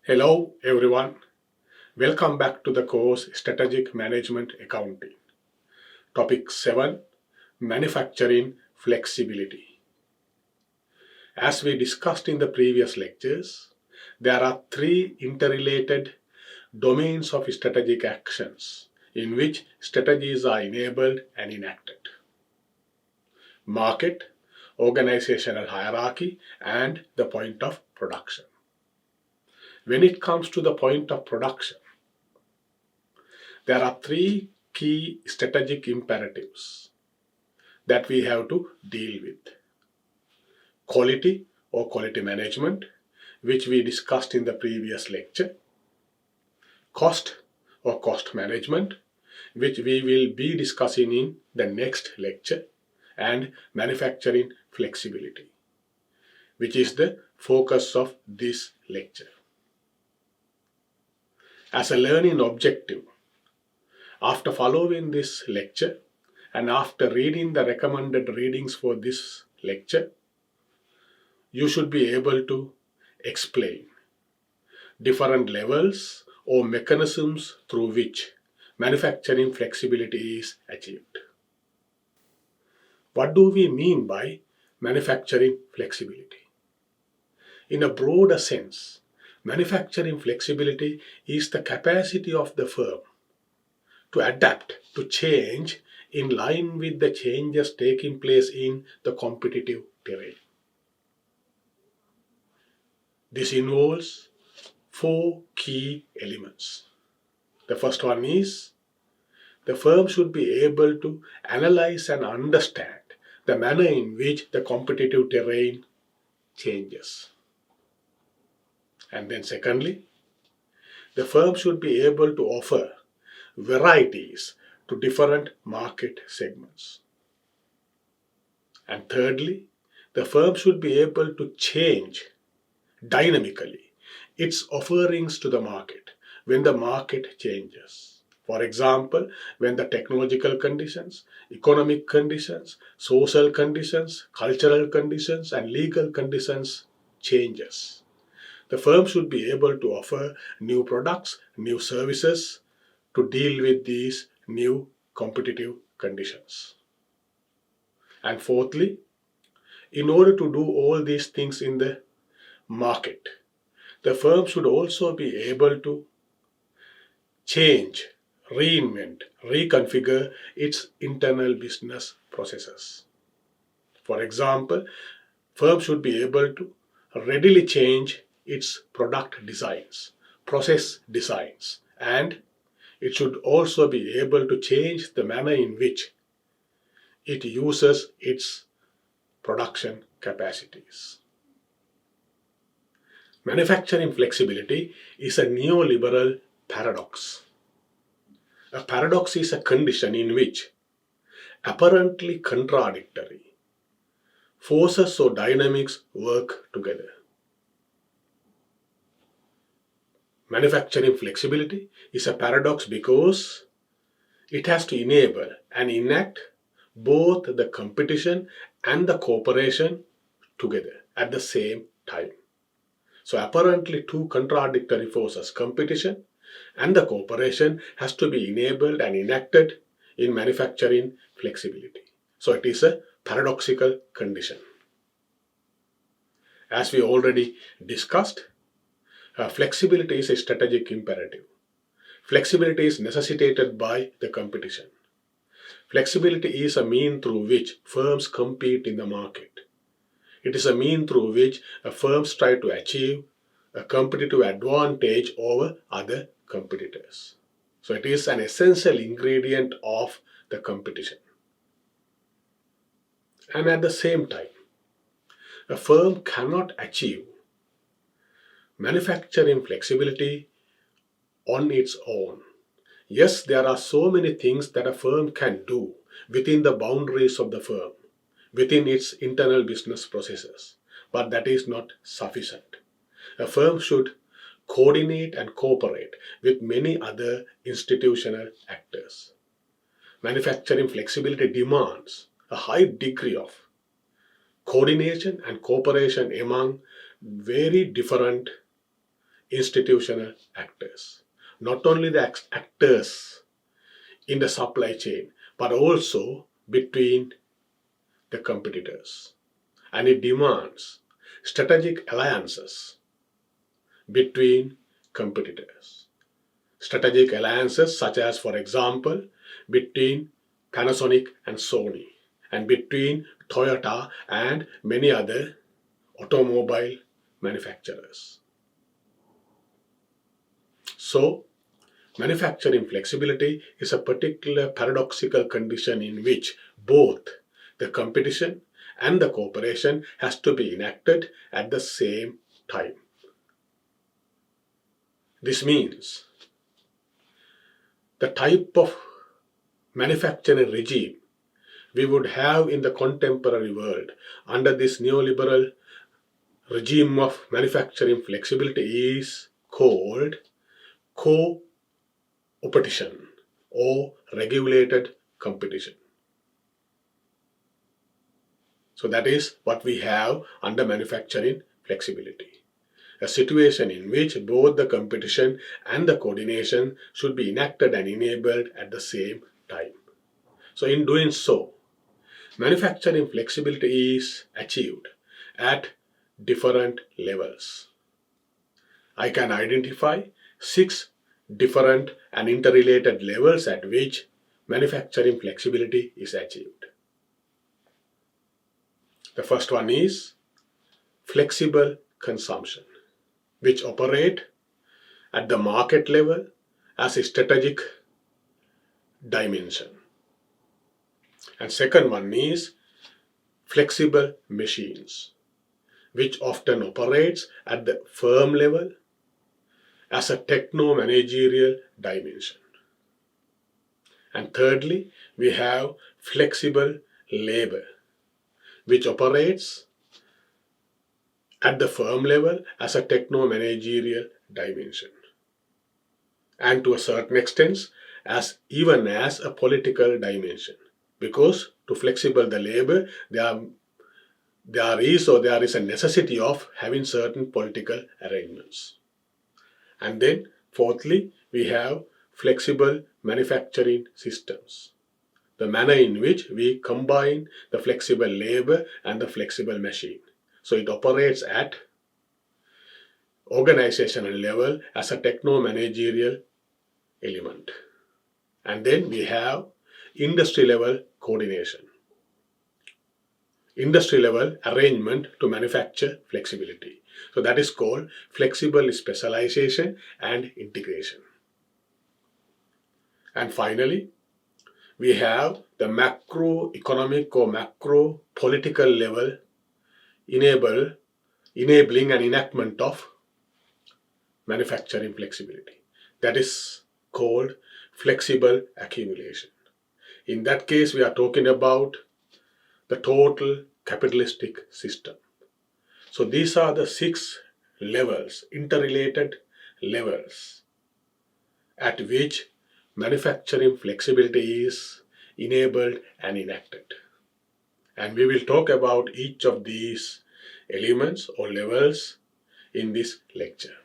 Hello everyone, welcome back to the course Strategic Management Accounting. Topic 7, Manufacturing Flexibility. As we discussed in the previous lectures, there are three interrelated domains of strategic actions in which strategies are enabled and enacted: market, organizational hierarchy, and the point of production. When it comes to the point of production, there are three key strategic imperatives that we have to deal with: quality or quality management, which we discussed in the previous lecture; cost or cost management, which we will be discussing in the next lecture; and manufacturing flexibility, which is the focus of this lecture. As a learning objective, after following this lecture and after reading the recommended readings for this lecture, you should be able to explain different levels or mechanisms through which manufacturing flexibility is achieved. What do we mean by manufacturing flexibility? In a broader sense, manufacturing flexibility is the capacity of the firm to adapt to change in line with the changes taking place in the competitive terrain. This involves four key elements. The first one is the firm should be able to analyze and understand the manner in which the competitive terrain changes. And then secondly, the firm should be able to offer varieties to different market segments. And thirdly, the firm should be able to change dynamically its offerings to the market when the market changes. For example, when the technological conditions, economic conditions, social conditions, cultural conditions, and legal conditions changes, the firm should be able to offer new products, new services to deal with these new competitive conditions. And fourthly, in order to do all these things in the market, the firm should also be able to change, reinvent, reconfigure its internal business processes. For example, firm should be able to readily change its product designs, process designs, and it should also be able to change the manner in which it uses its production capacities. Manufacturing flexibility is a neoliberal paradox. A paradox is a condition in which apparently contradictory forces or dynamics work together. Manufacturing flexibility is a paradox because it has to enable and enact both the competition and the cooperation together at the same time. So apparently two contradictory forces, competition and the cooperation, has to be enabled and enacted in manufacturing flexibility. So it is a paradoxical condition. As we already discussed, flexibility is a strategic imperative. Flexibility is necessitated by the competition. Flexibility is a mean through which firms compete in the market. It is a mean through which firms try to achieve a competitive advantage over other competitors. So it is an essential ingredient of the competition. And at the same time, a firm cannot achieve manufacturing flexibility on its own. Yes, there are so many things that a firm can do within the boundaries of the firm, within its internal business processes, but that is not sufficient. A firm should coordinate and cooperate with many other institutional actors. Manufacturing flexibility demands a high degree of coordination and cooperation among very different institutional actors. Not only the actors in the supply chain, but also between the competitors. And it demands strategic alliances between competitors. Strategic alliances such as, for example, between Panasonic and Sony, and between Toyota and many other automobile manufacturers. So, manufacturing flexibility is a particular paradoxical condition in which both the competition and the cooperation has to be enacted at the same time. This means the type of manufacturing regime we would have in the contemporary world under this neoliberal regime of manufacturing flexibility is called co-opetition or regulated competition. So that is what we have under manufacturing flexibility. A situation in which both the competition and the coordination should be enacted and enabled at the same time. So in doing so, manufacturing flexibility is achieved at different levels. I can identify 6 different and interrelated levels at which manufacturing flexibility is achieved. The first one is flexible consumption, which operate at the market level as a strategic dimension. And second one is flexible machines, which often operates at the firm level as a techno-managerial dimension. And thirdly, we have flexible labor, which operates at the firm level as a techno-managerial dimension. And to a certain extent, even as a political dimension. Because to flexible the labor, there is a necessity of having certain political arrangements. And then fourthly, we have flexible manufacturing systems. The manner in which we combine the flexible labor and the flexible machine. So it operates at organizational level as a techno-managerial element. And then we have industry level coordination. Industry level arrangement to manufacture flexibility. So that is called flexible specialization and integration. And finally, we have the macroeconomic or macro political level enabling an enactment of manufacturing flexibility. That is called flexible accumulation. In that case, we are talking about the total capitalistic system. So these are the 6 levels, interrelated levels, at which manufacturing flexibility is enabled and enacted. And we will talk about each of these elements or levels in this lecture.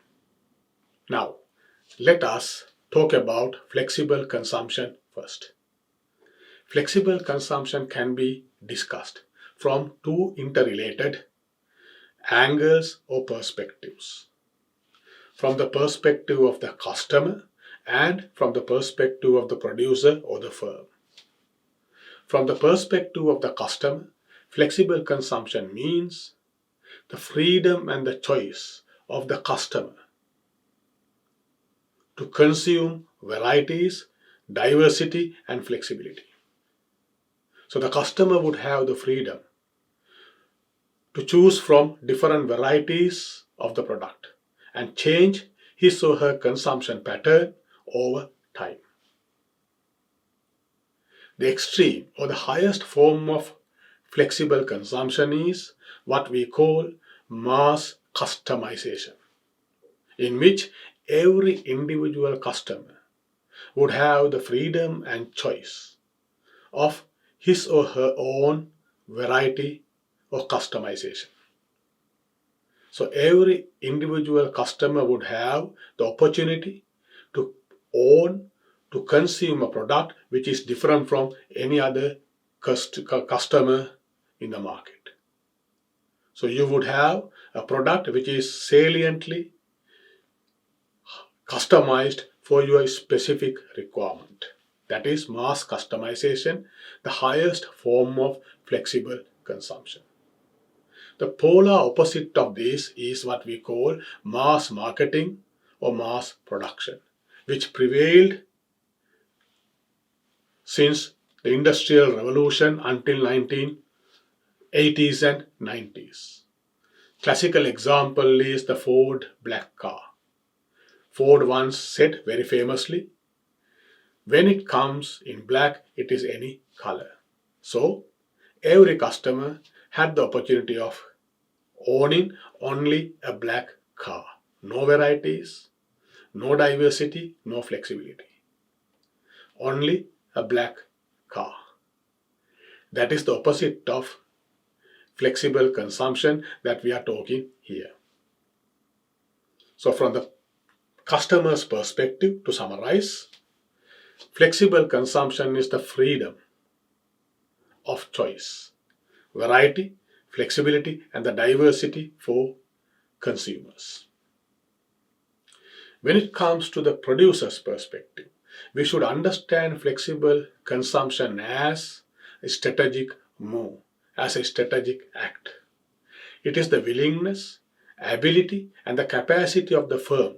Now, let us talk about flexible consumption first. Flexible consumption can be discussed from 2 interrelated angles or perspectives. From the perspective of the customer and from the perspective of the producer or the firm. From the perspective of the customer, flexible consumption means the freedom and the choice of the customer to consume varieties, diversity, and flexibility. So the customer would have the freedom to choose from different varieties of the product and change his or her consumption pattern over time. The extreme or the highest form of flexible consumption is what we call mass customization, in which every individual customer would have the freedom and choice of his or her own variety or customization. So every individual customer would have the opportunity to own, to consume a product which is different from any other customer in the market. So you would have a product which is saliently customized for your specific requirement. That is mass customization, the highest form of flexible consumption. The polar opposite of this is what we call mass marketing or mass production, which prevailed since the Industrial Revolution until 1980s and 90s. Classical example is the Ford black car. Ford once said very famously, when it comes in black, it is any color. So every customer had the opportunity of owning only a black car. No varieties, no diversity, no flexibility. Only a black car. That is the opposite of flexible consumption that we are talking here. So from the customer's perspective, to summarize, flexible consumption is the freedom of choice, variety, flexibility, and the diversity for consumers. When it comes to the producer's perspective, we should understand flexible consumption as a strategic move, as a strategic act. It is the willingness, ability, and the capacity of the firm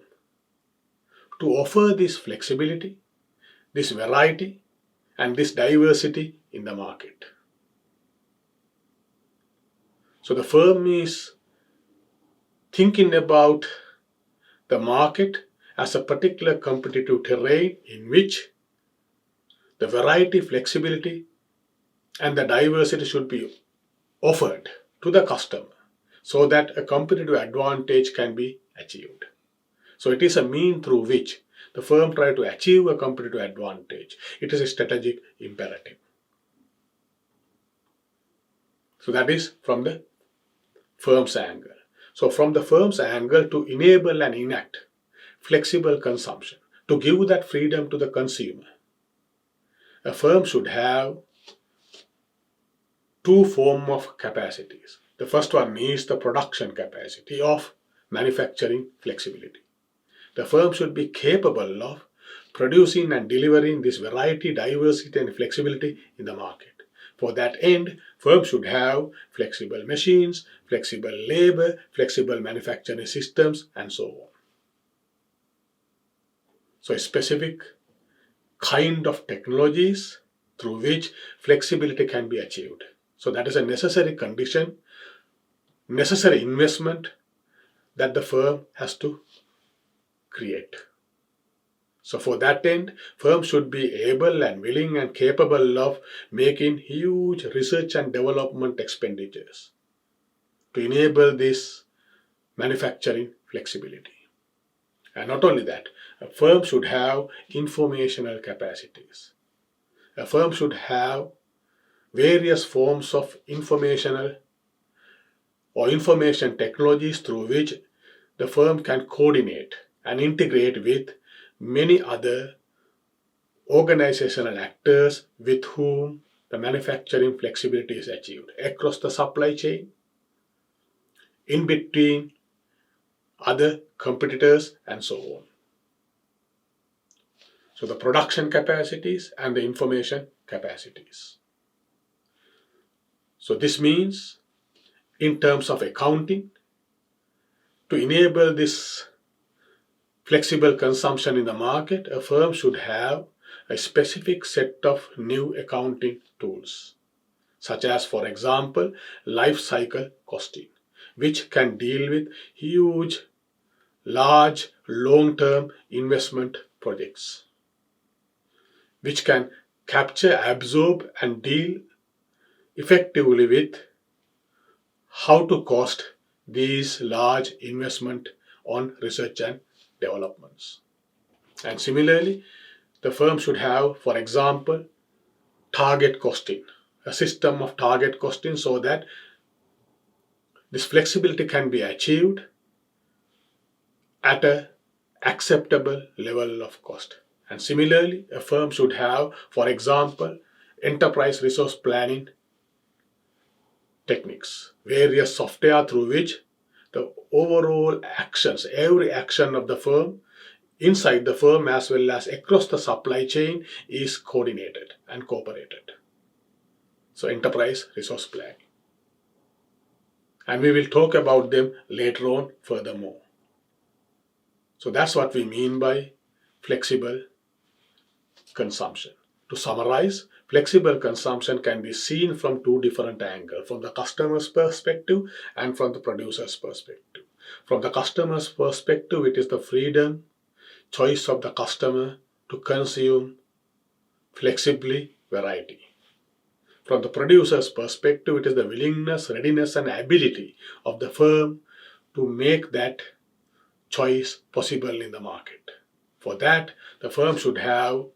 to offer this flexibility, this variety, and this diversity in the market. So the firm is thinking about the market as a particular competitive terrain in which the variety, flexibility, and the diversity should be offered to the customer so that a competitive advantage can be achieved. So it is a mean through which the firm tries to achieve a competitive advantage. It is a strategic imperative. So that is from the firm's angle. So from the firm's angle, to enable and enact flexible consumption, to give that freedom to the consumer, a firm should have two forms of capacities. The first one is the production capacity of manufacturing flexibility. The firm should be capable of producing and delivering this variety, diversity, and flexibility in the market. For that end, firms should have flexible machines, flexible labor, flexible manufacturing systems, and so on. So a specific kind of technologies through which flexibility can be achieved. So that is a necessary condition, necessary investment that the firm has to create. So for that end, firms should be able and willing and capable of making huge research and development expenditures to enable this manufacturing flexibility. And not only that, a firm should have informational capacities. A firm should have various forms of informational or information technologies through which the firm can coordinate and integrate with many other organizational actors with whom the manufacturing flexibility is achieved across the supply chain, in between other competitors, and so on. So the production capacities and the information capacities. So this means, in terms of accounting, to enable this flexible consumption in the market, a firm should have a specific set of new accounting tools, such as, for example, life cycle costing, which can deal with huge, large, long-term investment projects, which can capture, absorb, and deal effectively with how to cost these large investment on research and developments. And similarly, the firm should have, for example, target costing, a system of target costing, so that This flexibility can be achieved at a acceptable level of cost. And similarly, a firm should have, for example, enterprise resource planning techniques, various software through which the overall actions, every action of the firm, inside the firm as well as across the supply chain, is coordinated and cooperated. So enterprise resource planning. And we will talk about them later on furthermore. So that's what we mean by flexible consumption. To summarize, flexible consumption can be seen from two different angles, from the customer's perspective and from the producer's perspective. From the customer's perspective, it is the freedom, choice of the customer to consume flexibly variety. From the producer's perspective, it is the willingness, readiness, and ability of the firm to make that choice possible in the market. For that, the firm should have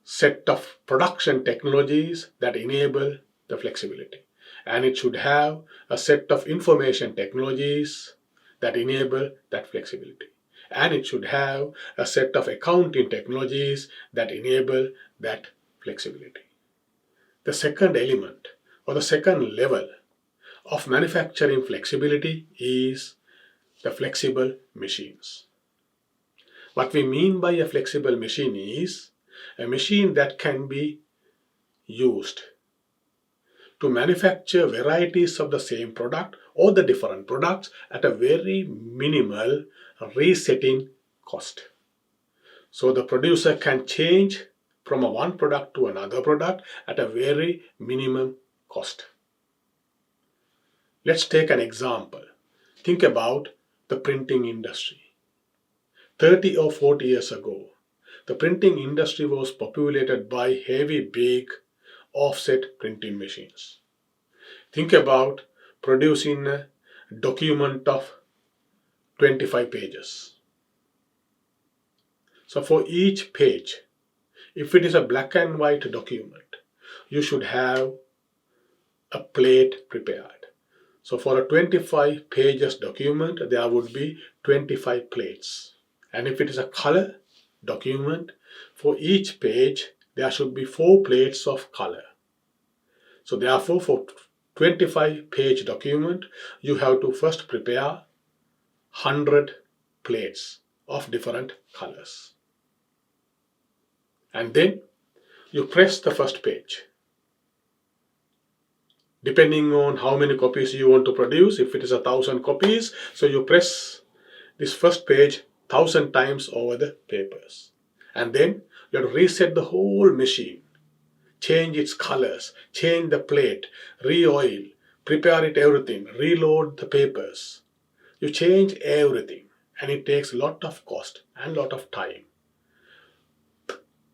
set of production technologies that enable the flexibility, and it should have a set of information technologies that enable that flexibility, and it should have a set of accounting technologies that enable that flexibility. The second element or the second level of manufacturing flexibility is the flexible machines. What we mean by a flexible machine is a machine that can be used to manufacture varieties of the same product or the different products at a very minimal resetting cost. So the producer can change from one product to another product at a very minimum cost. Let's take an example. Think about the printing industry. 30 or 40 years ago, the printing industry was populated by heavy, big, offset printing machines. Think about producing a document of 25 pages. So for each page, if it is a black and white document, you should have a plate prepared. So for a 25 pages document, there would be 25 plates. And if it is a color document, for each page, there should be 4 plates of color. So therefore, for 25 page document, you have to first prepare 100 plates of different colors. And then you press the first page. Depending on how many copies you want to produce, if it is 1,000 copies, so you press this first page 1,000 times over the papers. And then you have to reset the whole machine, change its colors, change the plate, re-oil, prepare it everything, reload the papers. You change everything, and it takes a lot of cost and a lot of time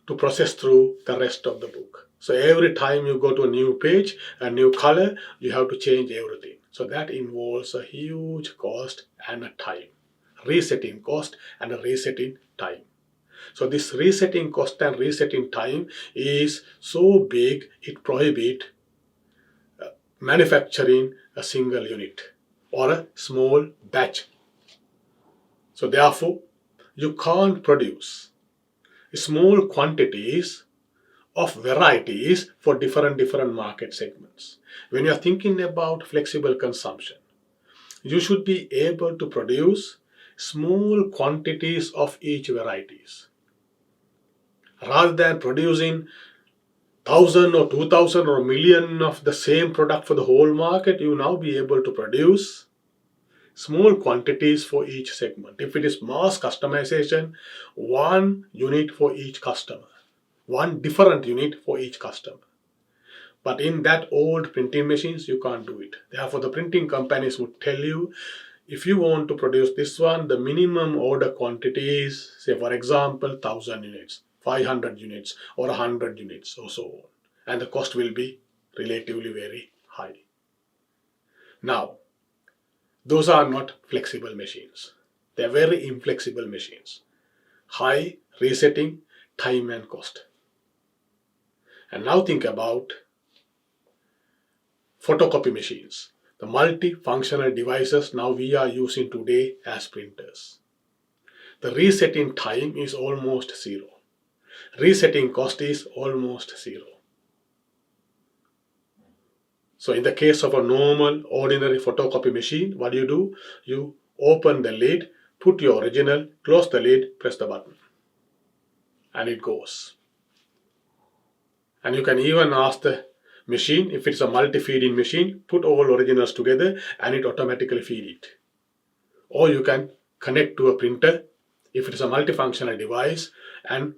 to process through the rest of the book. So every time you go to a new page, a new color, you have to change everything. So that involves a huge cost and a time. Resetting cost and a resetting time. So this resetting cost and resetting time is so big, it prohibits manufacturing a single unit or a small batch. So therefore, you can't produce small quantities of varieties for different market segments. When you are thinking about flexible consumption, you should be able to produce small quantities of each varieties. Rather than producing 1,000 or 2,000 or a million of the same product for the whole market, you now be able to produce small quantities for each segment. If it is mass customization, one unit for each customer, one different unit for each customer. But in that old printing machines, you can't do it. Therefore, the printing companies would tell you, if you want to produce this one, the minimum order quantity is, say for example, 1,000 units, 500 units, or 100 units, or so on. And the cost will be relatively very high. Now, those are not flexible machines. They are very inflexible machines. High resetting, time and cost. And now think about photocopy machines. the multifunctional devices now we are using today as printers. The resetting time is almost zero. Resetting cost is almost zero. So in the case of a normal, ordinary photocopy machine, what do? You open the lid, put your original, close the lid, press the button, and it goes. And you can even ask the machine, if it's a multi-feeding machine, put all originals together and it automatically feed it. Or you can connect to a printer if it is a multifunctional device, and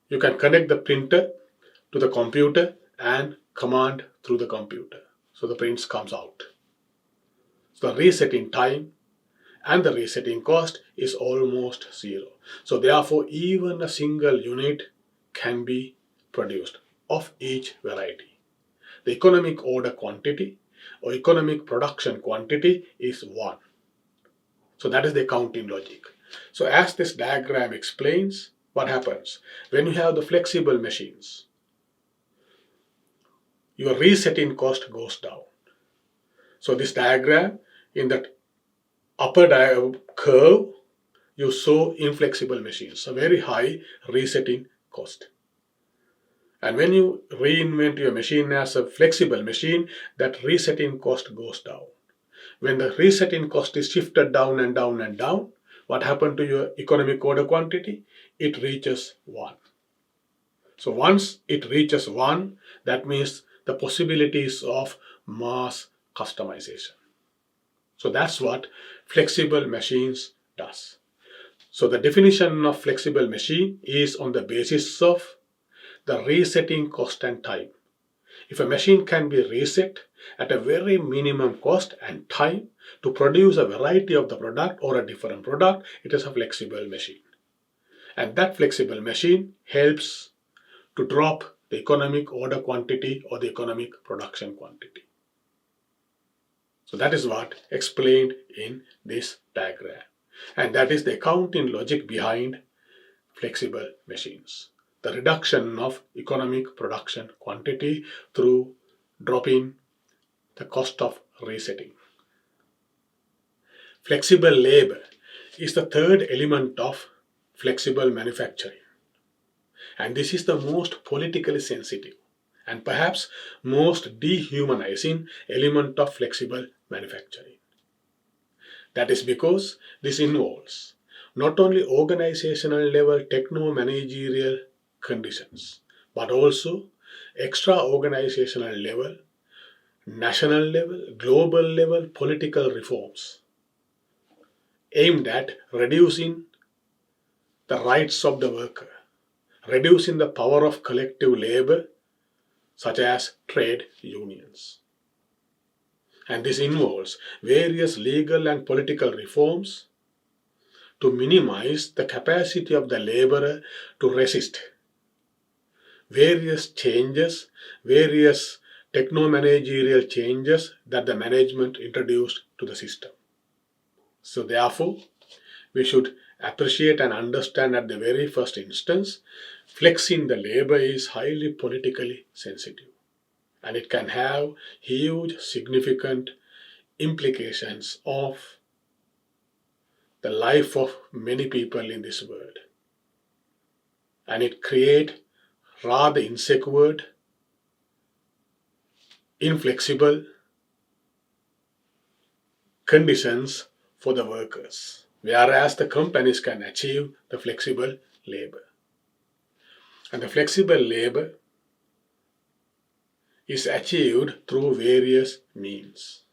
you can connect the printer to the computer and command through the computer. So the prints comes out. So the resetting time and the resetting cost is almost zero. So therefore even a single unit can be produced of each variety. The economic order quantity or economic production quantity is 1. So that is the accounting logic. So as this diagram explains, what happens? When you have the flexible machines, your resetting cost goes down. So this diagram, in that upper curve, you saw inflexible machines, a very high resetting cost. And when you reinvent your machine as a flexible machine, that resetting cost goes down. When the resetting cost is shifted down and down and down, what happened to your economic order quantity? It reaches 1. So once it reaches 1, that means the possibilities of mass customization. So that's what flexible machines does. So the definition of flexible machine is on the basis of the resetting cost and time. If a machine can be reset at a very minimum cost and time to produce a variety of the product or a different product, it is a flexible machine. And that flexible machine helps to drop the economic order quantity or the economic production quantity. So that is what explained in this diagram. And that is the accounting logic behind flexible machines. The reduction of economic production quantity through dropping the cost of resetting. Flexible labor is the third element of flexible manufacturing. And this is the most politically sensitive and perhaps most dehumanizing element of flexible manufacturing. That is because this involves not only organizational level techno-managerial conditions, but also extra organizational level, national level, global level political reforms aimed at reducing the rights of the worker, reducing the power of collective labor, such as trade unions. And this involves various legal and political reforms to minimize the capacity of the laborer to resist various changes, various techno-managerial changes that the management introduced to the system. So therefore, we should appreciate and understand at the very first instance, flexing the labor is highly politically sensitive. And it can have huge significant implications of the life of many people in this world. And it creates rather insecure, inflexible conditions for the workers, whereas the companies can achieve the flexible labor. And the flexible labor is achieved through various means.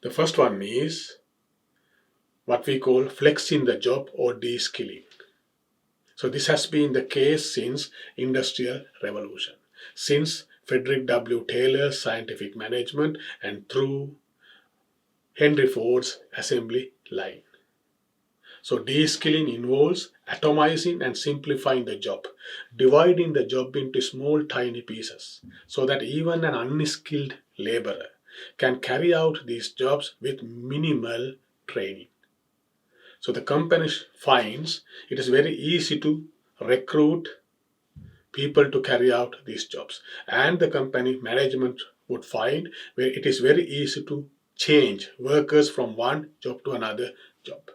The first one is what we call flexing the job or de-skilling. So this has been the case since Industrial Revolution, since Frederick W. Taylor's scientific management and through Henry Ford's assembly line. So de-skilling involves atomizing and simplifying the job, dividing the job into small tiny pieces so that even an unskilled laborer can carry out these jobs with minimal training. So the company finds it is very easy to recruit people to carry out these jobs, and the company management would find where it is very easy to change workers from one job to another job.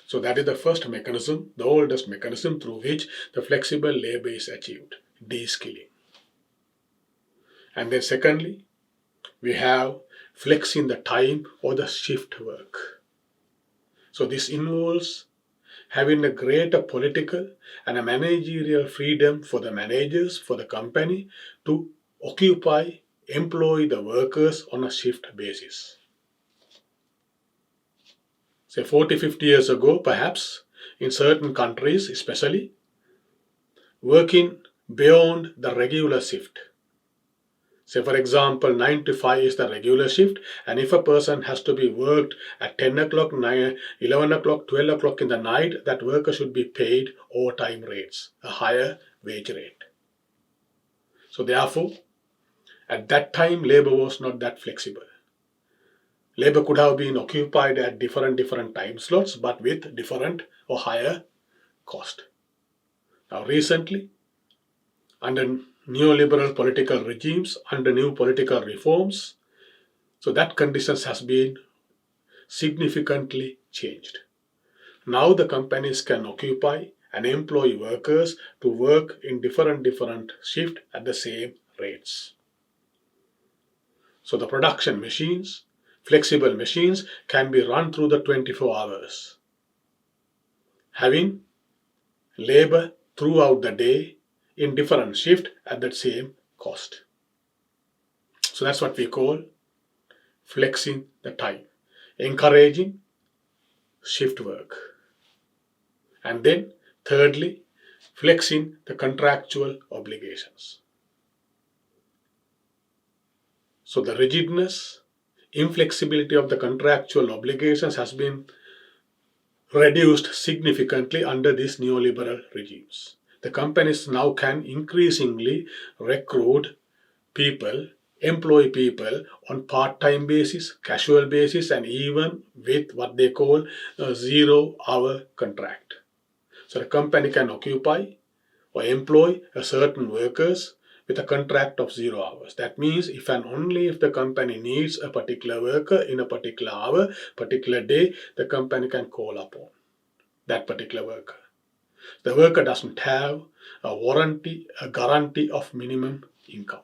So that is the first mechanism, the oldest mechanism through which the flexible labor is achieved, de-skilling. And then secondly, we have flexing the time or the shift work. So this involves having a greater political and a managerial freedom for the managers, for the company to employ the workers on a shift basis. Say 40, 50 years ago, perhaps, in certain countries especially, working beyond the regular shift. Say for example, 9 to 5 is the regular shift, and if a person has to be worked at 10 o'clock, 9, 11 o'clock, 12 o'clock in the night, that worker should be paid overtime rates, a higher wage rate. So therefore, at that time, labor was not that flexible. Labor could have been occupied at different time slots, but with different or higher cost. Now recently, under neoliberal political regimes, under new political reforms, so that conditions has been significantly changed. Now the companies can occupy and employ workers to work in different shifts at the same rates. So the production machines, flexible machines, can be run through the 24 hours, having labor throughout the day in different shifts at the same cost. So that's what we call flexing the time, encouraging shift work. And then thirdly, flexing the contractual obligations. So the rigidness, inflexibility of the contractual obligations has been reduced significantly under these neoliberal regimes. The companies now can increasingly recruit people, employ people on part-time basis, casual basis, and even with what they call a 0-hour contract. So the company can occupy or employ a certain workers with a contract of 0 hours. That means if and only if the company needs a particular worker in a particular hour, particular day, the company can call upon that particular worker. The worker doesn't have a guarantee of minimum income.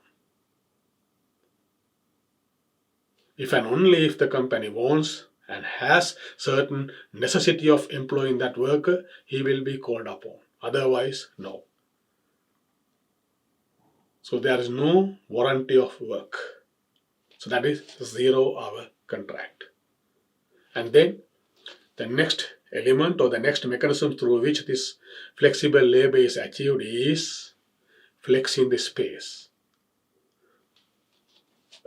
If and only if the company wants and has certain necessity of employing that worker, he will be called upon. Otherwise, no. So there is no warranty of work. So that is 0-hour contract. And then the next element or the next mechanism through which this flexible labor is achieved is flexing the space.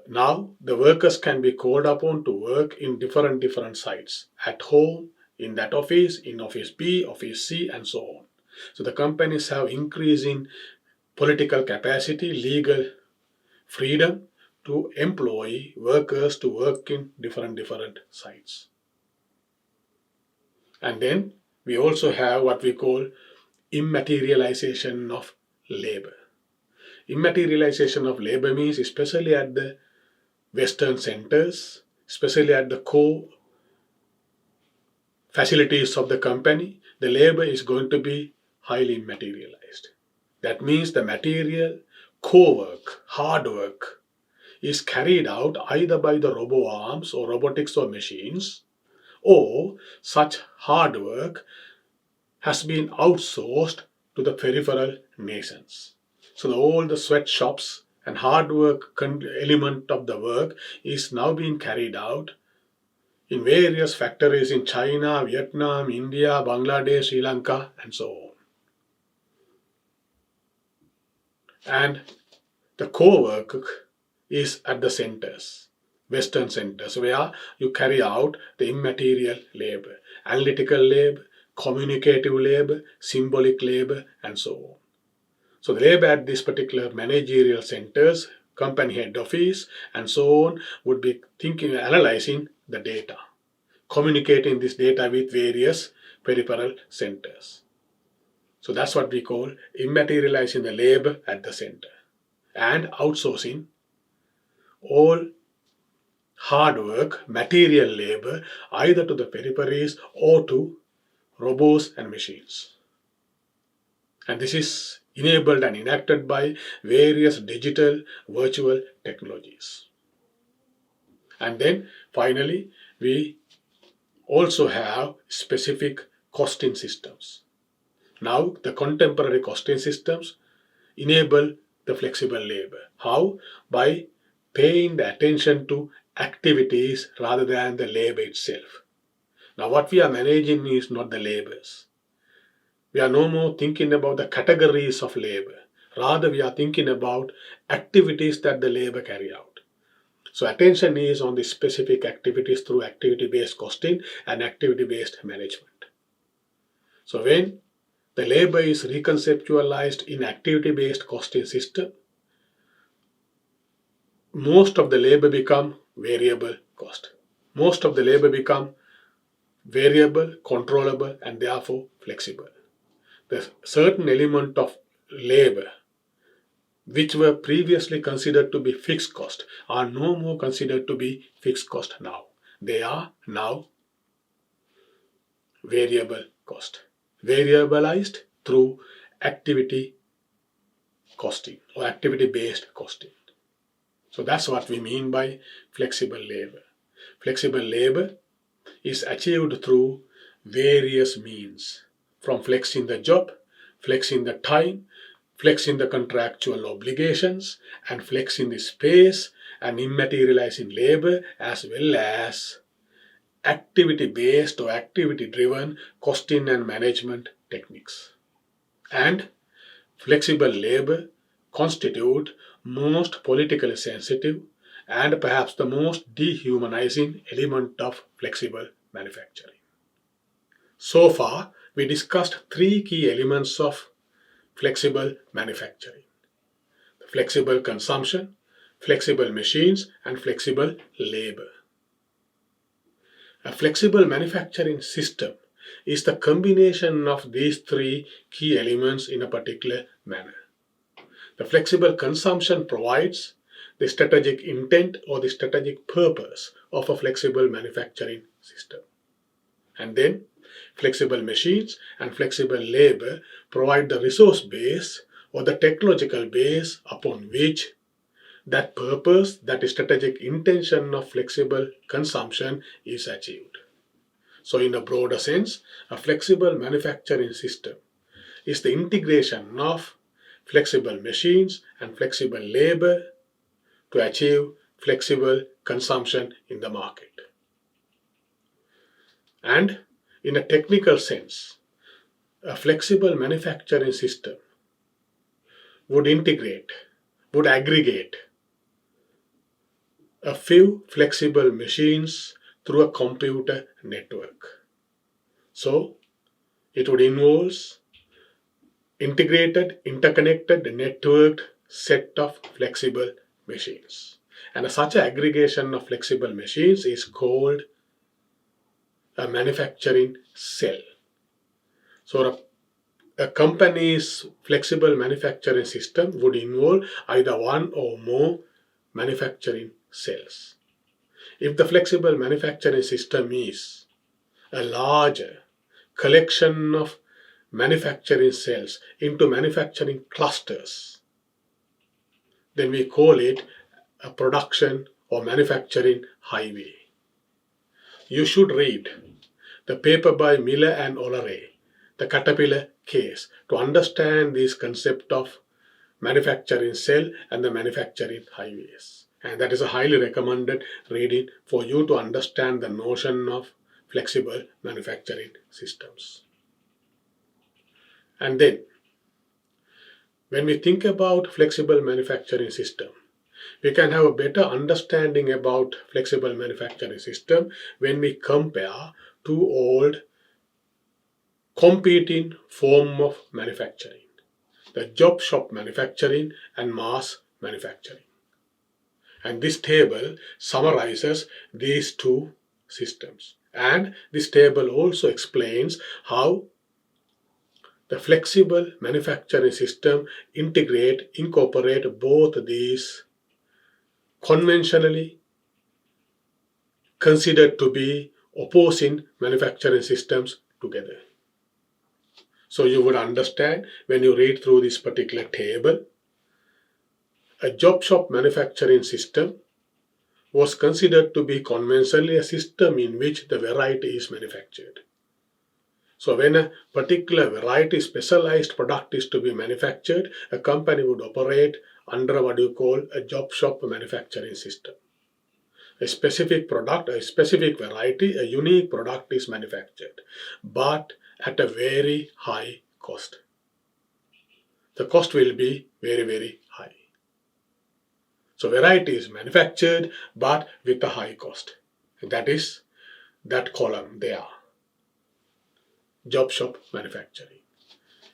Now the workers can be called upon to work in different sites, at home, in that office, in office B, office C, and so on. So the companies have increasing political capacity, legal freedom to employ workers to work in different sites. And then we also have what we call immaterialization of labor. Immaterialization of labor means, especially at the Western centers, especially at the core facilities of the company, the labor is going to be highly materialized. That means the material core work, hard work, is carried out either by the robo arms or robotics or machines, or such hard work has been outsourced to the peripheral nations. So all the sweatshops and hard work element of the work is now being carried out in various factories in China, Vietnam, India, Bangladesh, Sri Lanka, and so on. And the core work is at the centers, Western centers, where you carry out the immaterial labor, analytical labor, communicative labor, symbolic labor, and so on. So the labor at these particular managerial centers, company head office, and so on would be analyzing the data, communicating this data with various peripheral centers. So that's what we call immaterializing the labor at the center and outsourcing all hard work, material labor, either to the peripheries or to robots and machines. And this is enabled and enacted by various digital virtual technologies. And then finally, we also have specific costing systems. Now, the contemporary costing systems enable the flexible labor. How? By paying the attention to activities rather than the labor itself. Now, what we are managing is not the labors. We are no more thinking about the categories of labor. Rather, we are thinking about activities that the labor carry out. So, attention is on the specific activities through activity-based costing and activity-based management. So, when the labor is reconceptualized in activity-based costing system, most of the labor become variable cost. Most of the labor become variable, controllable, and therefore flexible. The certain element of labor which were previously considered to be fixed cost are no more considered to be fixed cost now. They are now variable cost, variabilized through activity costing or activity based costing. So that's what we mean by flexible labor. Flexible labor is achieved through various means, from flexing the job, flexing the time, flexing the contractual obligations, and flexing the space and immaterializing labor, as well as activity-based or activity-driven costing and management techniques. And flexible labor constitute most politically sensitive and perhaps the most dehumanizing element of flexible manufacturing. So far, we discussed three key elements of flexible manufacturing: flexible consumption, flexible machines, and flexible labor. A flexible manufacturing system is the combination of these three key elements in a particular manner. The flexible consumption provides the strategic intent or the strategic purpose of a flexible manufacturing system. And then flexible machines and flexible labor provide the resource base or the technological base upon which that purpose, that strategic intention of flexible consumption is achieved. So in a broader sense, a flexible manufacturing system is the integration of flexible machines and flexible labor to achieve flexible consumption in the market. And in a technical sense, a flexible manufacturing system would integrate, would aggregate a few flexible machines through a computer network. So it would involve integrated, interconnected, networked set of flexible machines. And such an aggregation of flexible machines is called a manufacturing cell. So a company's flexible manufacturing system would involve either one or more manufacturing cells. If the flexible manufacturing system is a larger collection of manufacturing cells into manufacturing clusters, then we call it a production or manufacturing highway. You should read the paper by Miller and Olleray, The Caterpillar Case, to understand this concept of manufacturing cell and the manufacturing highways. And that is a highly recommended reading for you to understand the notion of flexible manufacturing systems. And then, when we think about flexible manufacturing system, we can have a better understanding about flexible manufacturing system when we compare two old competing form of manufacturing, the job shop manufacturing and mass manufacturing. And this table summarizes these two systems. And this table also explains how the flexible manufacturing system incorporate both these conventionally considered to be opposing manufacturing systems together. So you would understand when you read through this particular table, a job shop manufacturing system was considered to be conventionally a system in which the variety is manufactured. So when a particular variety specialized product is to be manufactured, a company would operate under what you call a job shop manufacturing system. A specific product, a specific variety, a unique product is manufactured, but at a very high cost. The cost will be very, very high. So variety is manufactured, but with a high cost. That is that column there, job shop manufacturing.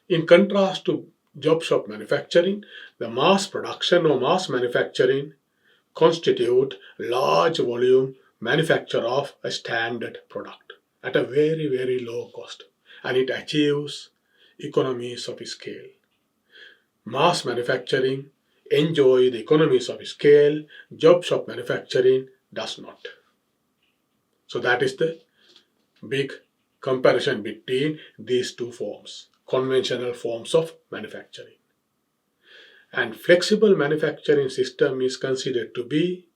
In contrast to job shop manufacturing, the mass production or mass manufacturing constitute large volume manufacture of a standard product at a very, very low cost, and it achieves economies of scale. Mass manufacturing enjoy the economies of scale, job shop manufacturing does not. So that is the big comparison between these two forms, conventional forms of manufacturing. And flexible manufacturing system is considered to be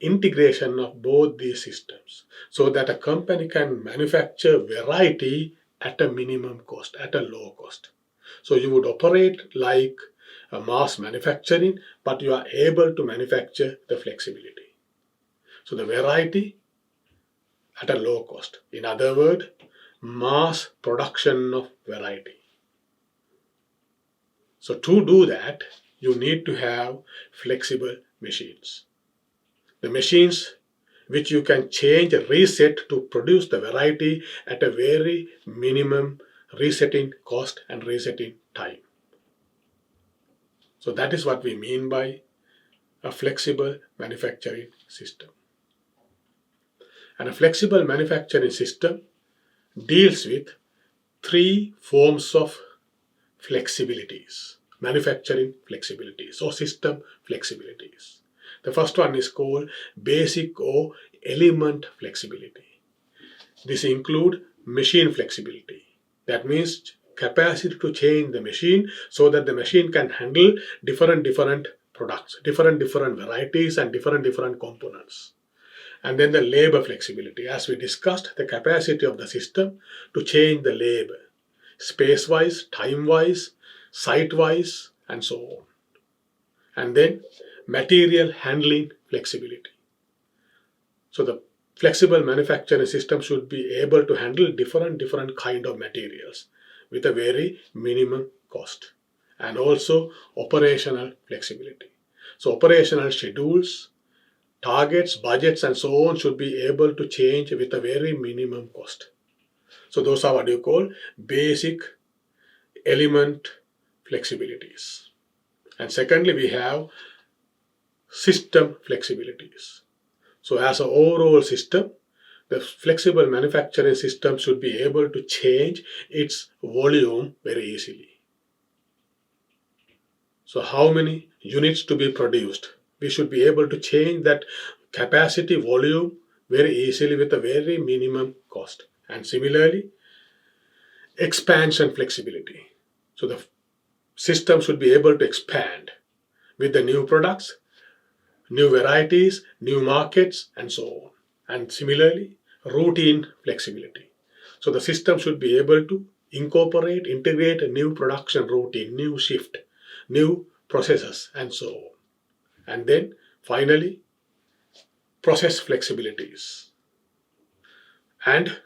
integration of both these systems so that a company can manufacture variety at a minimum cost, at a low cost. So you would operate like a mass manufacturing, but you are able to manufacture the flexibility. So the variety at a low cost. In other words, mass production of variety. So to do that, you need to have flexible machines. The machines which you can change, reset to produce the variety at a very minimum resetting cost and resetting time. So that is what we mean by a flexible manufacturing system. And a flexible manufacturing system deals with three forms of flexibilities, manufacturing flexibilities or system flexibilities. The first one is called basic or element flexibility. This includes machine flexibility. That means capacity to change the machine so that the machine can handle different products, different varieties and different components. And then the labor flexibility. As we discussed, the capacity of the system to change the labor, space-wise, time-wise, site-wise, and so on. And then material handling flexibility. So the flexible manufacturing system should be able to handle different kind of materials with a very minimum cost. And also operational flexibility. So operational schedules, targets, budgets, and so on should be able to change with a very minimum cost. So those are what you call basic element flexibilities. And secondly, we have system flexibilities. So as an overall system, the flexible manufacturing system should be able to change its volume very easily. So how many units to be produced? We should be able to change that capacity volume very easily with a very minimum cost. And similarly, expansion flexibility. So the system should be able to expand with the new products, new varieties, new markets, and so on. And similarly, routine flexibility. So the system should be able to incorporate, integrate a new production routine, new shift, new processes, and so on. And then finally, process flexibilities and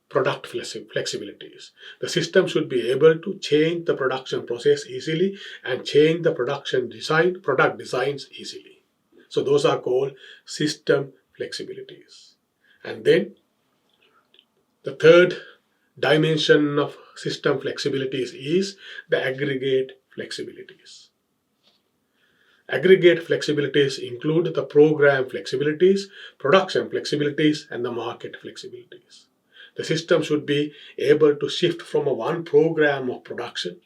product flexibilities. The system should be able to change the production process easily and change the product designs easily. So those are called system flexibilities. And then the third dimension of system flexibilities is the aggregate flexibilities. Aggregate flexibilities include the program flexibilities, production flexibilities, and the market flexibilities. The system should be able to shift from one program of production,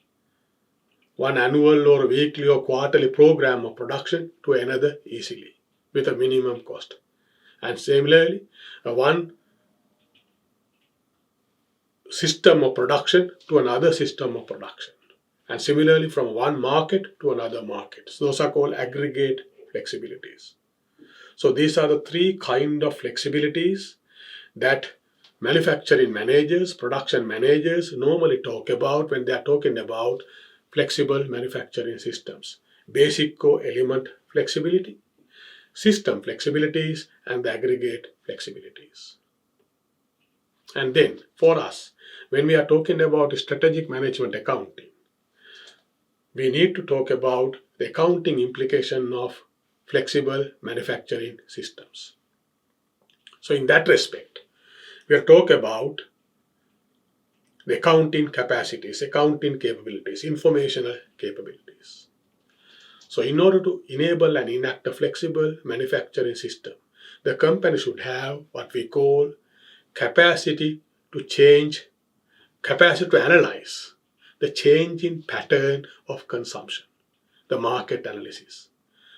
one annual or weekly or quarterly program of production, to another easily. with a minimum cost. And similarly, one system of production to another system of production. And similarly, from one market to another market. So those are called aggregate flexibilities. So these are the three kind of flexibilities that manufacturing managers, production managers normally talk about when they are talking about flexible manufacturing systems. Basic core element flexibility, system flexibilities, and the aggregate flexibilities. And then for us, when we are talking about strategic management accounting, we need to talk about the accounting implication of flexible manufacturing systems. So in that respect, we will talk about the accounting capacities, accounting capabilities, informational capabilities. So in order to enable and enact a flexible manufacturing system, the company should have what we call capacity to change, capacity to analyze the change in pattern of consumption, the market analysis,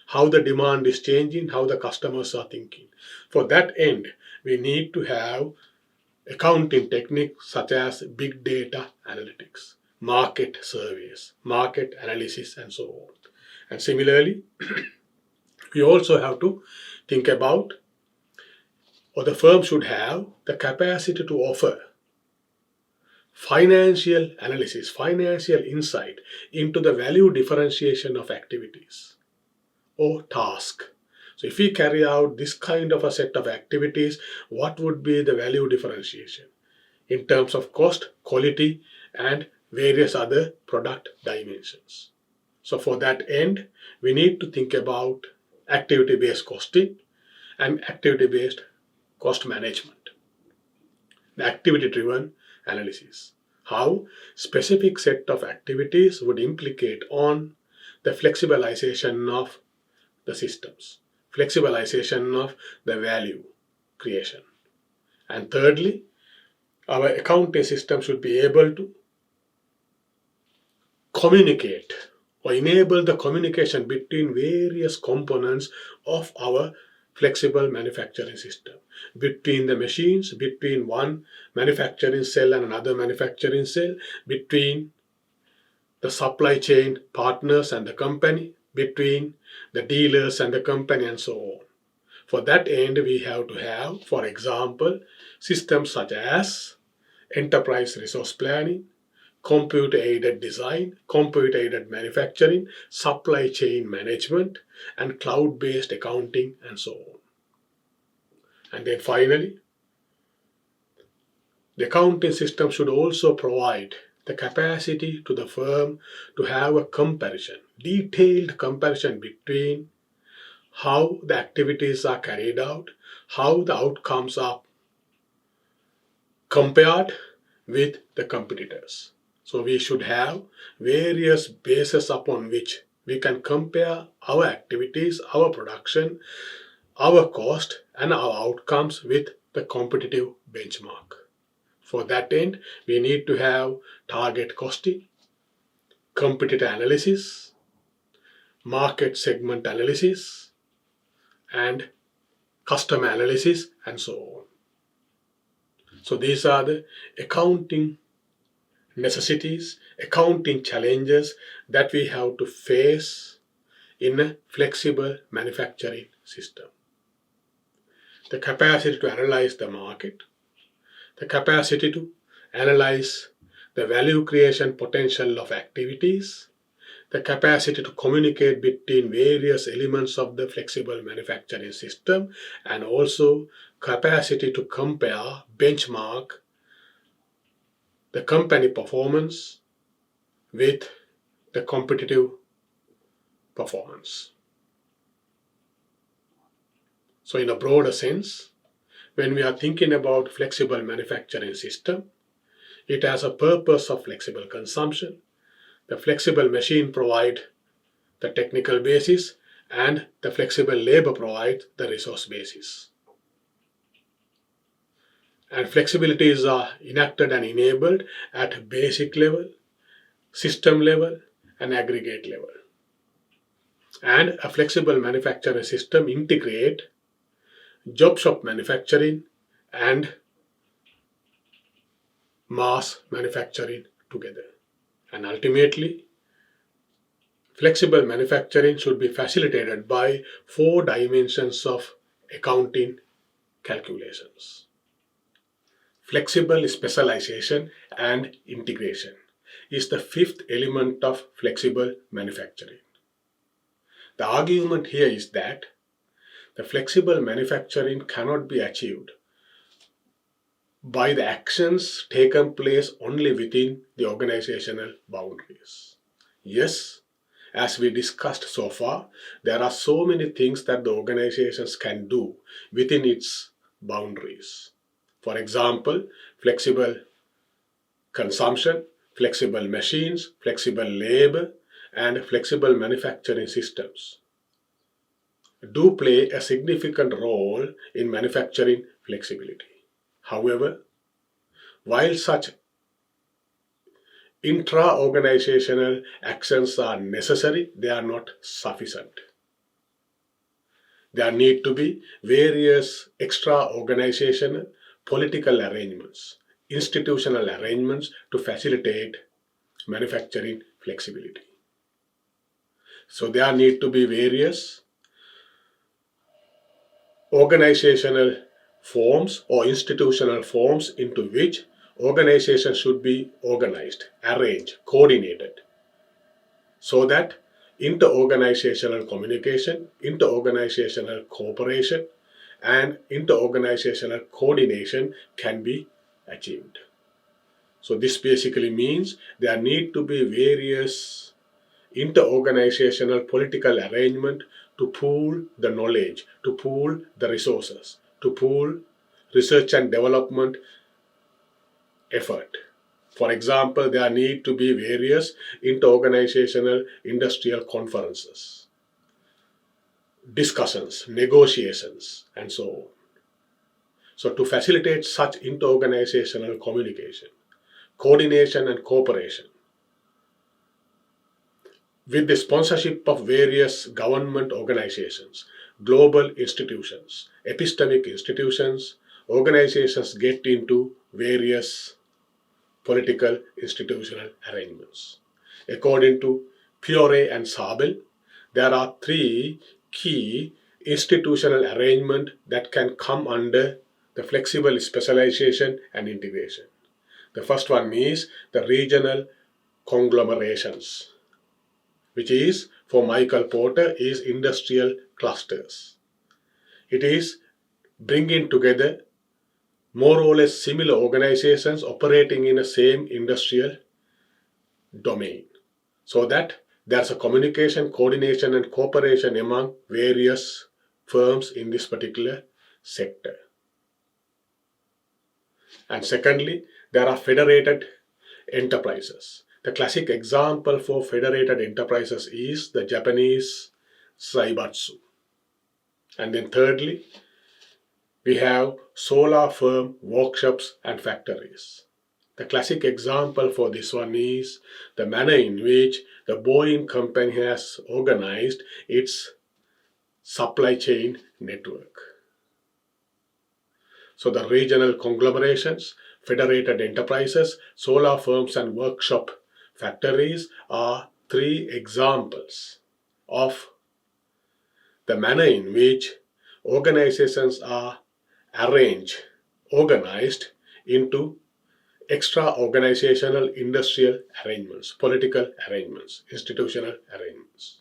how the demand is changing, how the customers are thinking. For that end, we need to have accounting techniques such as big data analytics, market surveys, market analysis, and so on. And similarly, we also have to think about, or the firm should have the capacity to offer financial analysis, financial insight into the value differentiation of activities or task. So if we carry out this kind of a set of activities, what would be the value differentiation in terms of cost, quality, and various other product dimensions? So for that end, we need to think about activity-based costing and activity-based cost management, the activity-driven analysis. How specific set of activities would implicate on the flexibilization of the systems, flexibilization of the value creation. And thirdly, our accounting system should be able to communicate or enable the communication between various components of our flexible manufacturing system, between the machines, between one manufacturing cell and another manufacturing cell, between the supply chain partners and the company, between the dealers and the company, and so on. For that end, we have to have, for example, systems such as enterprise resource planning, computer-aided design, computer-aided manufacturing, supply chain management, and cloud-based accounting, and so on. And then finally, the accounting system should also provide the capacity to the firm to have a comparison, detailed comparison between how the activities are carried out, how the outcomes are compared with the competitors. So we should have various bases upon which we can compare our activities, our production, our cost, and our outcomes with the competitive benchmark. For that end, we need to have target costing, competitor analysis, market segment analysis, and customer analysis, and so on. So these are the accounting necessities, accounting challenges that we have to face in a flexible manufacturing system. The capacity to analyze the market, the capacity to analyze the value creation potential of activities, the capacity to communicate between various elements of the flexible manufacturing system, and also capacity to compare, benchmark the company performance with the competitive performance. So in a broader sense, when we are thinking about flexible manufacturing system, it has a purpose of flexible consumption. The flexible machine provides the technical basis, and the flexible labor provides the resource basis. And flexibilities are enacted and enabled at basic level, system level, and aggregate level. And a flexible manufacturing system integrate job shop manufacturing and mass manufacturing together. And ultimately, flexible manufacturing should be facilitated by four dimensions of accounting calculations. Flexible specialization and integration is the fifth element of flexible manufacturing. The argument here is that the flexible manufacturing cannot be achieved by the actions taken place only within the organizational boundaries. Yes, as we discussed so far, there are so many things that the organizations can do within its boundaries. For example, flexible consumption, flexible machines, flexible labor, and flexible manufacturing systems do play a significant role in manufacturing flexibility. However, while such intra-organizational actions are necessary, they are not sufficient. There need to be various extra-organizational political arrangements, institutional arrangements to facilitate manufacturing flexibility. So there need to be various organizational forms or institutional forms into which organizations should be organized, arranged, coordinated, so that inter-organizational communication, inter-organizational cooperation, and inter-organizational coordination can be achieved. So this basically means there need to be various inter-organizational political arrangement to pool the knowledge, to pool the resources, to pool research and development effort. For example, there need to be various inter-organizational industrial conferences, discussions, negotiations, and so on. So to facilitate such inter-organizational communication, coordination and cooperation, with the sponsorship of various government organizations, global institutions, epistemic institutions, organizations get into various political institutional arrangements. According to Fiore and Sabel, there are three key institutional arrangements that can come under the flexible specialization and integration. The first one is the regional conglomerations, which is for Michael Porter is industrial clusters. It is bringing together more or less similar organizations operating in the same industrial domain, so that there's a communication, coordination, and cooperation among various firms in this particular sector. And secondly, there are federated enterprises. The classic example for federated enterprises is the Japanese Zaibatsu. And then thirdly, we have solar firm workshops and factories. The classic example for this one is the manner in which the Boeing company has organized its supply chain network. So the regional conglomerations, federated enterprises, solar firms and workshop factories are three examples of the manner in which organizations are arranged, organized into extra organizational industrial arrangements, political arrangements, institutional arrangements.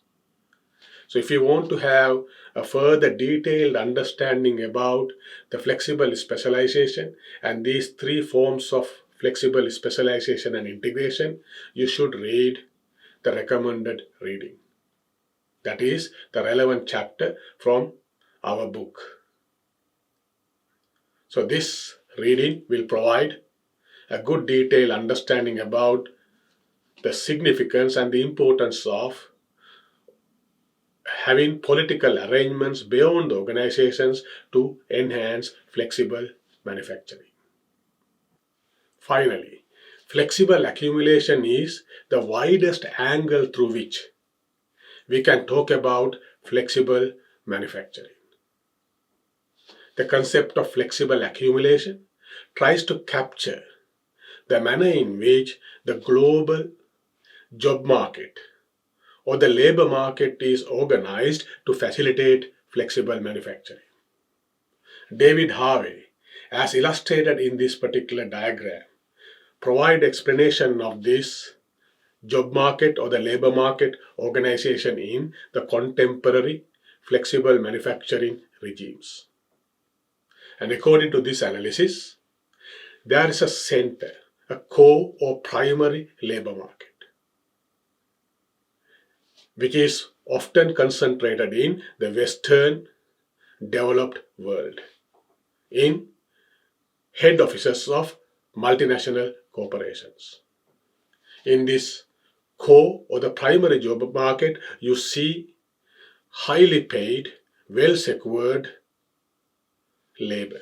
So if you want to have a further detailed understanding about the flexible specialization and these three forms of flexible specialization and integration, you should read the recommended reading. That is the relevant chapter from our book. So this reading will provide a good detailed understanding about the significance and the importance of having political arrangements beyond organizations to enhance flexible manufacturing. Finally, flexible accumulation is the widest angle through which we can talk about flexible manufacturing. The concept of flexible accumulation tries to capture the manner in which the global job market or the labor market is organized to facilitate flexible manufacturing. David Harvey, as illustrated in this particular diagram, provide explanation of this job market or the labor market organization in the contemporary flexible manufacturing regimes. And according to this analysis, there is a center, a core or primary labor market, which is often concentrated in the Western developed world, in head offices of multinational corporations. In this core or the primary job market, you see highly paid, well secured labor.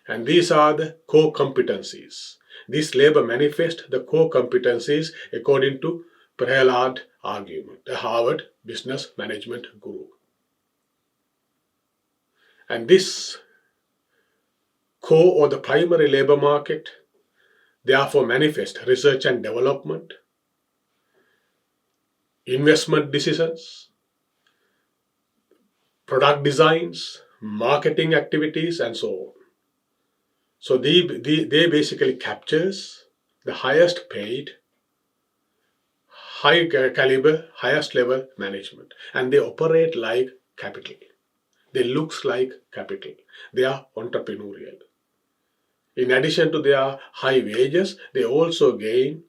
And these are the core competencies. This labor manifests the core competencies according to Prahalad argument, the Harvard Business Management guru. And this core or the primary labor market therefore manifest research and development, investment decisions, product designs, marketing activities, and so on. So they basically captures the highest paid, high caliber, highest level management, and they operate like capital. They looks like capital. They are entrepreneurial. In addition to their high wages, they also gain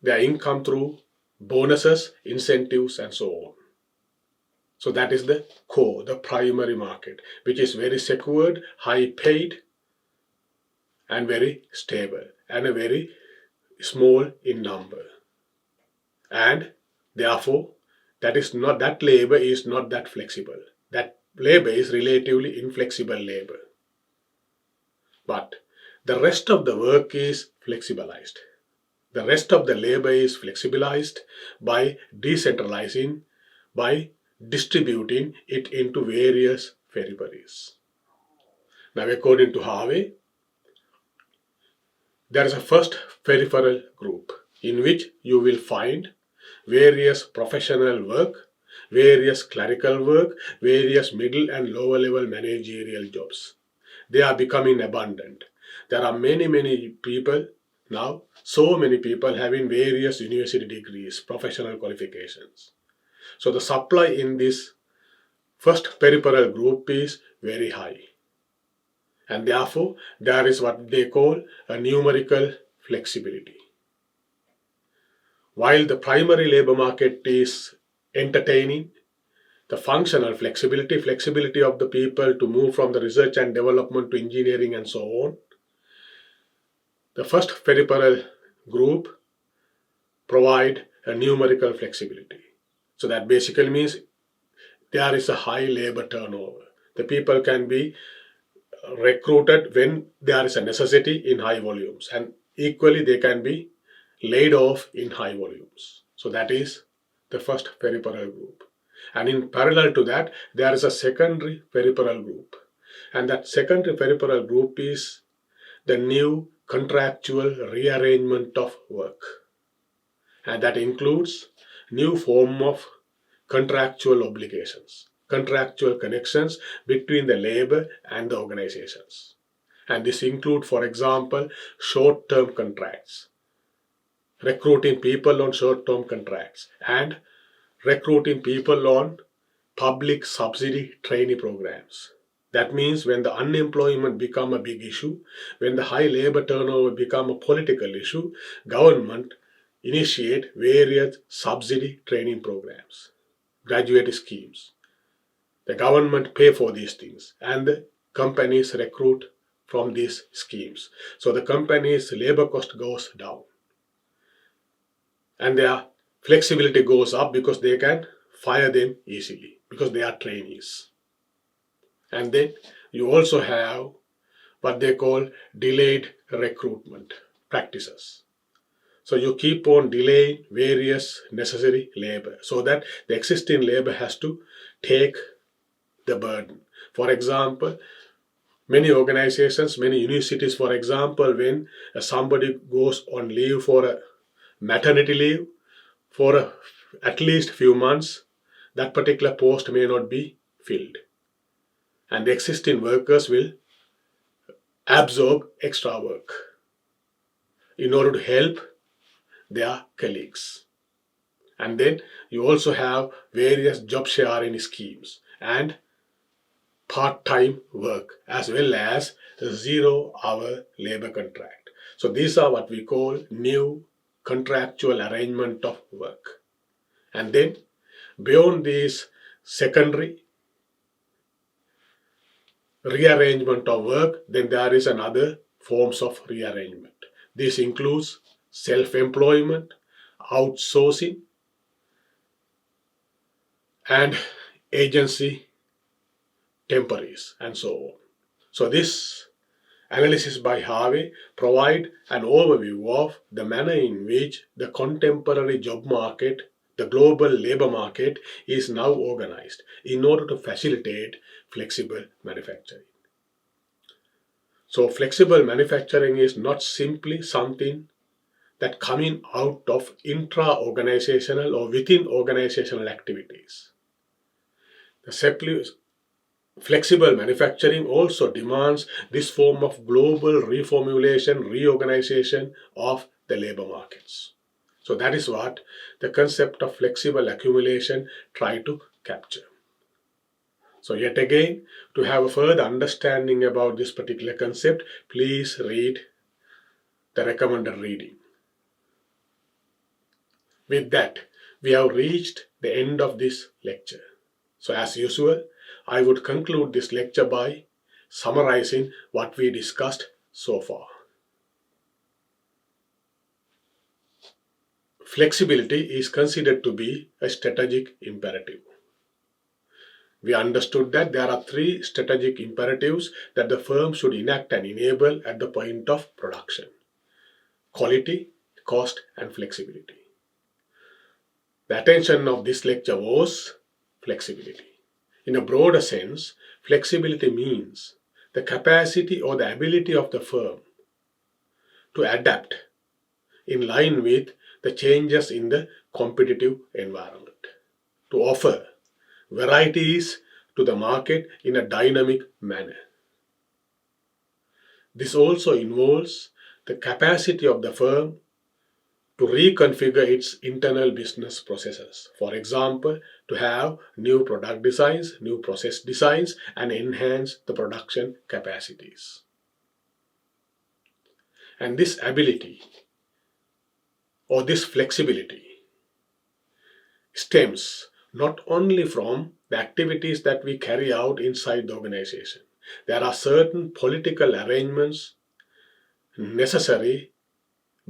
their income through bonuses, incentives, and so on. So that is the core, the primary market, which is very secured, high paid, and very stable, and a very small in number. And therefore, that labor is not that flexible. That labor is relatively inflexible labor. But the rest of the work is flexibilized. The rest of the labor is flexibilized by decentralizing, by distributing it into various peripheries. Now, according to Harvey, there is a first peripheral group in which you will find various professional work, various clerical work, various middle and lower level managerial jobs. They are becoming abundant. There are many people now, so many people having various university degrees, professional qualifications. So the supply in this first peripheral group is very high. And therefore, there is what they call a numerical flexibility. While the primary labor market is entertaining, the functional flexibility of the people to move from the research and development to engineering and so on, the first peripheral group provide a numerical flexibility. So that basically means there is a high labor turnover. The people can be recruited when there is a necessity in high volumes, and equally they can be laid off in high volumes. So that is the first peripheral group. And in parallel to that, there is a secondary peripheral group. And that secondary peripheral group is the new contractual rearrangement of work. And that includes new form of contractual obligations, contractual connections between the labor and the organizations. And this include, for example, short-term contracts, recruiting people on short-term contracts, and recruiting people on public subsidy trainee programs. That means when the unemployment become a big issue, when the high labor turnover become a political issue, government initiate various subsidy training programs, graduate schemes. The government pay for these things and the companies recruit from these schemes. So the company's labor cost goes down and their flexibility goes up because they can fire them easily because they are trainees. And then you also have what they call delayed recruitment practices. So you keep on delaying various necessary labor so that the existing labor has to take the burden. For example, many organizations, many universities, for example, when somebody goes on leave for a maternity leave for at least few months, that particular post may not be filled, and the existing workers will absorb extra work in order to help their colleagues. And then you also have various job sharing schemes and part-time work as well as the 0-hour labor contract. So these are what we call new contractual arrangement of work. And then beyond these secondary rearrangement of work, then there is another forms of rearrangement. This includes self-employment, outsourcing, and agency temporaries, and so on. So this analysis by Harvey provide an overview of the manner in which the contemporary job market, the global labor market, is now organized in order to facilitate flexible manufacturing. So flexible manufacturing is not simply something that coming out of intra-organizational or within organizational activities. The flexible manufacturing also demands this form of global reformulation, reorganization of the labor markets. So that is what the concept of flexible accumulation try to capture. So yet again, to have a further understanding about this particular concept, please read the recommended reading. With that, we have reached the end of this lecture. So as usual, I would conclude this lecture by summarizing what we discussed so far. Flexibility is considered to be a strategic imperative. We understood that there are three strategic imperatives that the firm should enact and enable at the point of production: quality, cost, and flexibility. The attention of this lecture was flexibility. In a broader sense, flexibility means the capacity or the ability of the firm to adapt in line with the changes in the competitive environment, to offer varieties to the market in a dynamic manner. This also involves the capacity of the firm to reconfigure its internal business processes. For example, to have new product designs, new process designs, and enhance the production capacities. And this ability or this flexibility stems not only from the activities that we carry out inside the organization. There are certain political arrangements necessary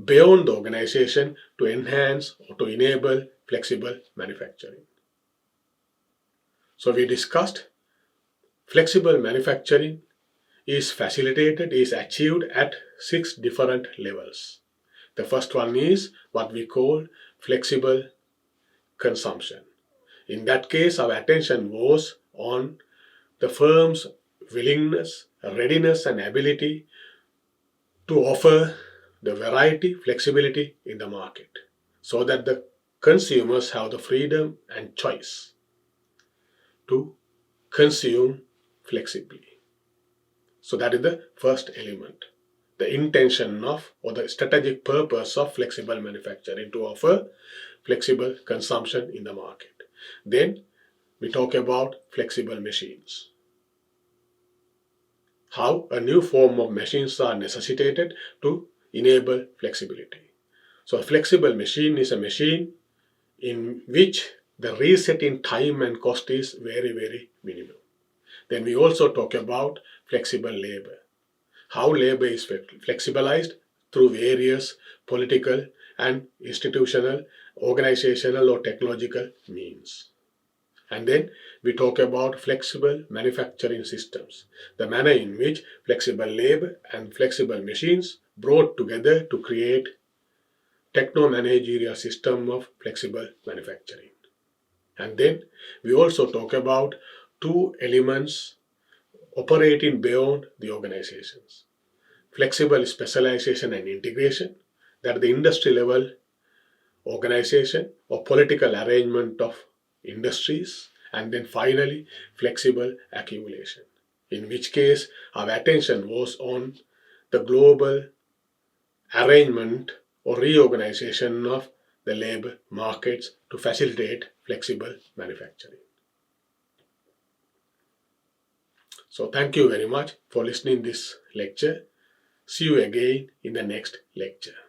beyond the organization to enhance or to enable flexible manufacturing. So we discussed flexible manufacturing is facilitated, is achieved at 6 different levels. The first one is what we call flexible consumption. In that case, our attention was on the firm's willingness, readiness, and ability to offer the variety, flexibility in the market so that the consumers have the freedom and choice to consume flexibly. So that is the first element. The intention of or the strategic purpose of flexible manufacturing to offer flexible consumption in the market. Then we talk about flexible machines. How a new form of machines are necessitated to enable flexibility. So a flexible machine is a machine in which the resetting time and cost is very, very minimal. Then we also talk about flexible labor. How labor is flexibilized through various political and institutional, organizational or technological means. And then we talk about flexible manufacturing systems, the manner in which flexible labor and flexible machines brought together to create techno-managerial system of flexible manufacturing. And then we also talk about two elements operating beyond the organizations: flexible specialization and integration, that the industry level organization or political arrangement of industries, and then finally flexible accumulation, in which case our attention was on the global arrangement or reorganization of the labor markets to facilitate flexible manufacturing. So thank you very much for listening this lecture. See you again in the next lecture.